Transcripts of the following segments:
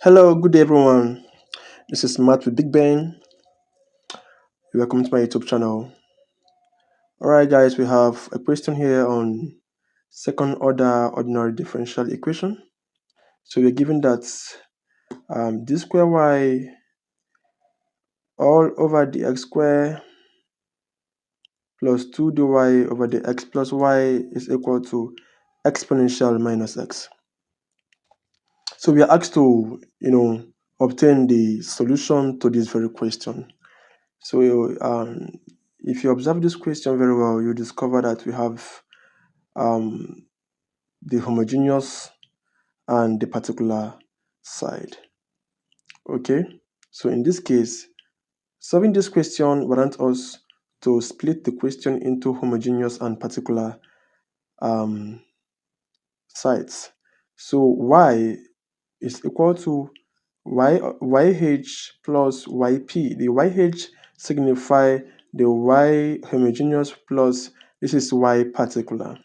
Hello, good day everyone. This is Matt with BigBen. Welcome to my YouTube channel. Alright guys, we have a question here on second order ordinary differential equation. So we're given that d square y all over the x square plus 2 dy over the x plus y is equal to exponential minus x. So we are asked to, obtain the solution to this very question. So if you observe this question very well, you discover that we have the homogeneous and the particular side. Okay, so in this case, solving this question warrants us to split the question into homogeneous and particular sides. So y is equal to yh plus yp. The yh signify the y homogeneous plus this is y particular.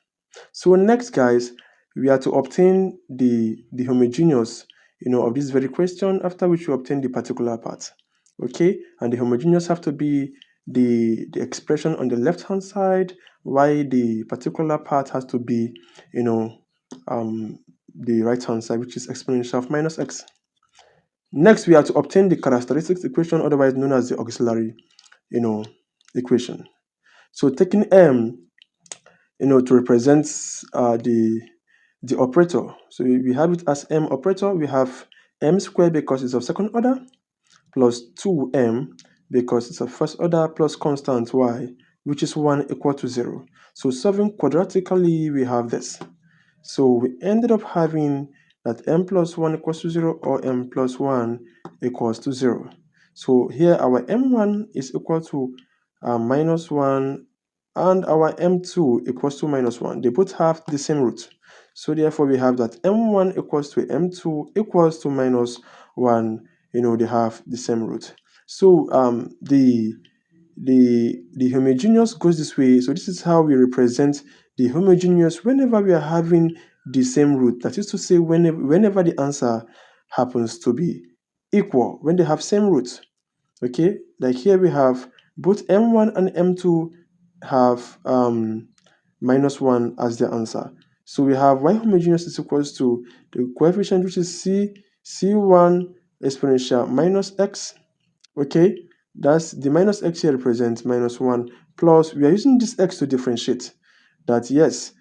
So next guys, we are to obtain the homogeneous of this very question, after which we obtain the particular part. Okay, and the homogeneous have to be the expression on the left hand side, while the particular part has to be the right hand side, which is exponential of minus x. Next, we are to obtain the characteristics equation, otherwise known as the auxiliary equation. So taking m to represent the operator, so we have it as m operator. We have m squared because it's of second order, plus 2m because it's of first order, plus constant y, which is 1 equal to 0. So solving quadratically, we have this. So we ended up having that m plus 1 equals to 0, or m plus 1 equals to 0. So here our m1 is equal to minus 1, and our m2 equals to minus 1. They both have the same root. So therefore we have that m1 equals to m2 equals to minus 1. They have the same root. So the homogeneous goes this way. So this is how we represent the homogeneous whenever we are having the same root. That is to say, whenever the answer happens to be equal, when they have same roots. Okay, like here we have both m1 and m2 have minus 1 as the answer. So we have y homogeneous is equals to the coefficient, which is c1 exponential minus x. Okay, that's the minus x here represents minus 1, plus we are using this x to differentiate that yes,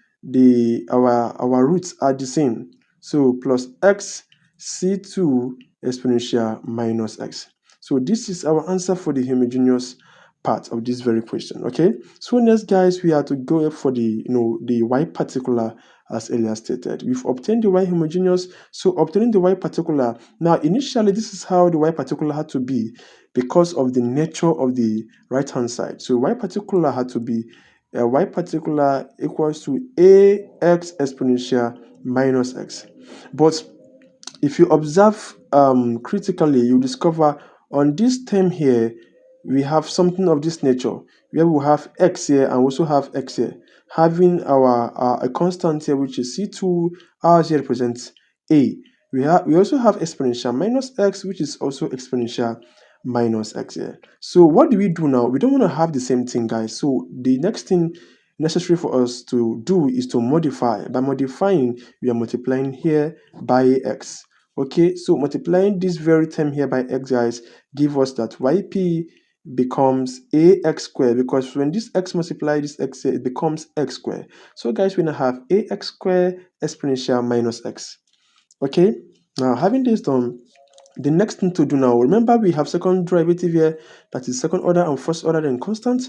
our roots are the same. So plus x c2 exponential minus x. So this is our answer for the homogeneous part of this very question. Okay, so next guys, we are to go for the the y particular. As earlier stated, we've obtained the y homogeneous. So obtaining the y particular, now initially this is how the y particular had to be because of the nature of the right hand side. So y particular had to be y particular equals to ax exponential minus x. But if you observe critically, you discover on this term here, we have something of this nature, where we have x here and also have x here, having our a constant here, which is c2, ours here represents a. We also have exponential minus x, which is also exponential minus x here. So what do we do now? We don't want to have the same thing, guys. So the next thing necessary for us to do is to modify. By modifying, we are multiplying here by x. Okay, so multiplying this very term here by x, guys, give us that yp becomes ax squared, because when this x multiply this x here, it becomes x squared. So guys, we now have ax squared exponential minus x. Okay, now having this done, the next thing to do now, remember we have second derivative here, that is second order and first order, then constant.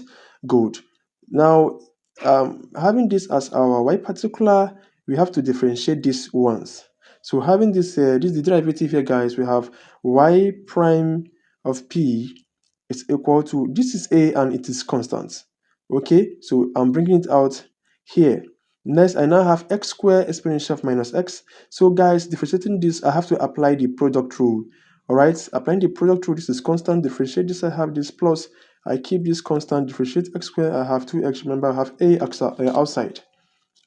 Good. Now having this as our y particular, we have to differentiate this once. So having this this the derivative here, guys, we have y prime of p is equal to, this is a and it is constant. Okay, so I'm bringing it out here. Next, I now have x squared exponential of minus x. So guys, differentiating this, I have to apply the product rule. All right, applying the product rule, this is constant, differentiate this, I have this plus, I keep this constant, differentiate x squared, I have 2x, remember I have a outside.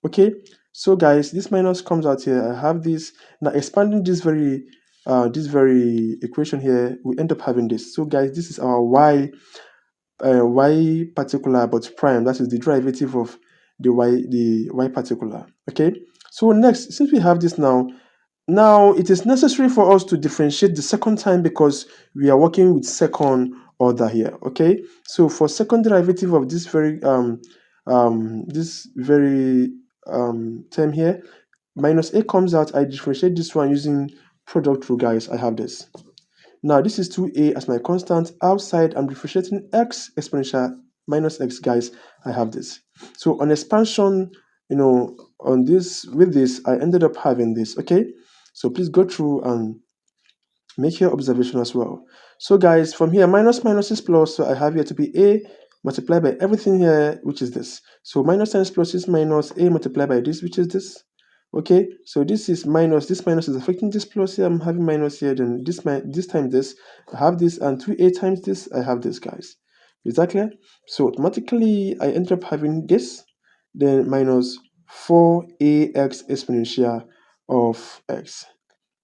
Okay, so guys, this minus comes out here, I have this. Now expanding this very this very equation here, we end up having this. So guys, this is our y particular but prime. That is the derivative of the y particular. Okay. So next, since we have this now it is necessary for us to differentiate the second time because we are working with second order here. Okay. So for second derivative of this very term here, minus a comes out. I differentiate this one using product rule, guys. I have this. Now this is 2a as my constant. Outside, I'm differentiating x exponential minus x, guys. I have this. So on expansion, on this, with this, I ended up having this. Okay. So please go through and make your observation as well. So guys, from here, minus minus is plus. So I have here to be a multiplied by everything here, which is this. So minus times plus is minus a multiplied by this, which is this. Okay, so this is minus, this minus is affecting this plus here. I'm having minus here, then this time this, I have this, and 2a times this, I have this, guys. Is that clear? So automatically, I end up having this, then minus 4ax exponential of x.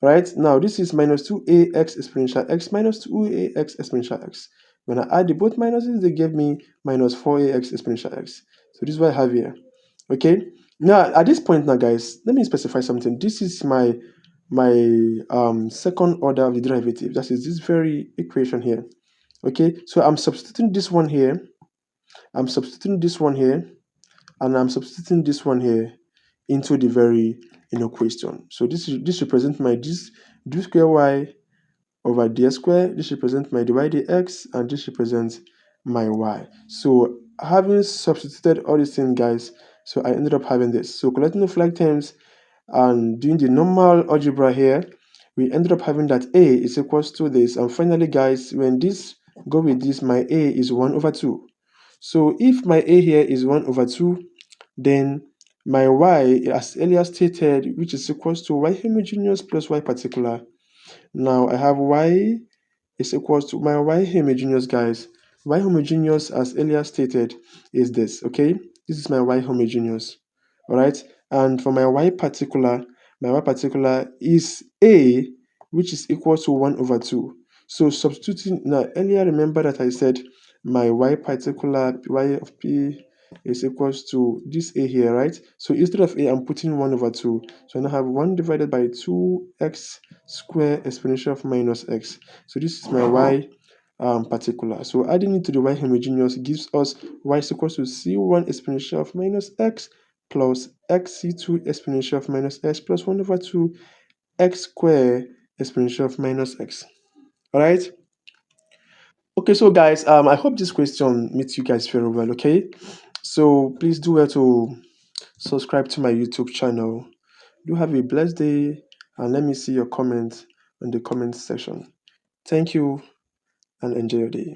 Right, now this is minus 2ax exponential x minus 2ax exponential x. When I add the both minuses, they give me minus 4ax exponential x. So this is what I have here. Okay, now at this point now, guys, let me specify something. This is my second order of the derivative. That is this very equation here. Okay, so I'm substituting this one here, I'm substituting this one here, and I'm substituting this one here into the very question. So this represents my this d square y over dx square. This represents my dy dx, and this represents my y. So having substituted all these things, guys, so I ended up having this. So collecting the flag terms and doing the normal algebra here, we ended up having that a is equals to this. And finally, guys, when this go with this, my a is 1 over 2. So if my a here is 1 over 2, then my y, as earlier stated, which is equals to y homogeneous plus y particular. Now I have y is equals to my y homogeneous, guys. Y homogeneous, as earlier stated, is this. Okay, this is my y homogeneous. All right, and for my y particular is a, which is equal to 1 over 2. So substituting now, earlier remember that I said my y particular, y of p, is equals to this a here, right? So instead of a, I'm putting 1 over 2. So I now have 1 divided by 2x square exponential of minus x. So this is my y particular. So adding it to the y homogeneous gives us y is equals to c1 exponential of minus x plus xc2 exponential of minus x plus 1 over 2 x square exponential of minus x. All right. Okay, so guys, I hope this question meets you guys very well. Okay, so please do well to subscribe to my YouTube channel. Do have a blessed day, and let me see your comments in the comment section. Thank you and enjoy your day.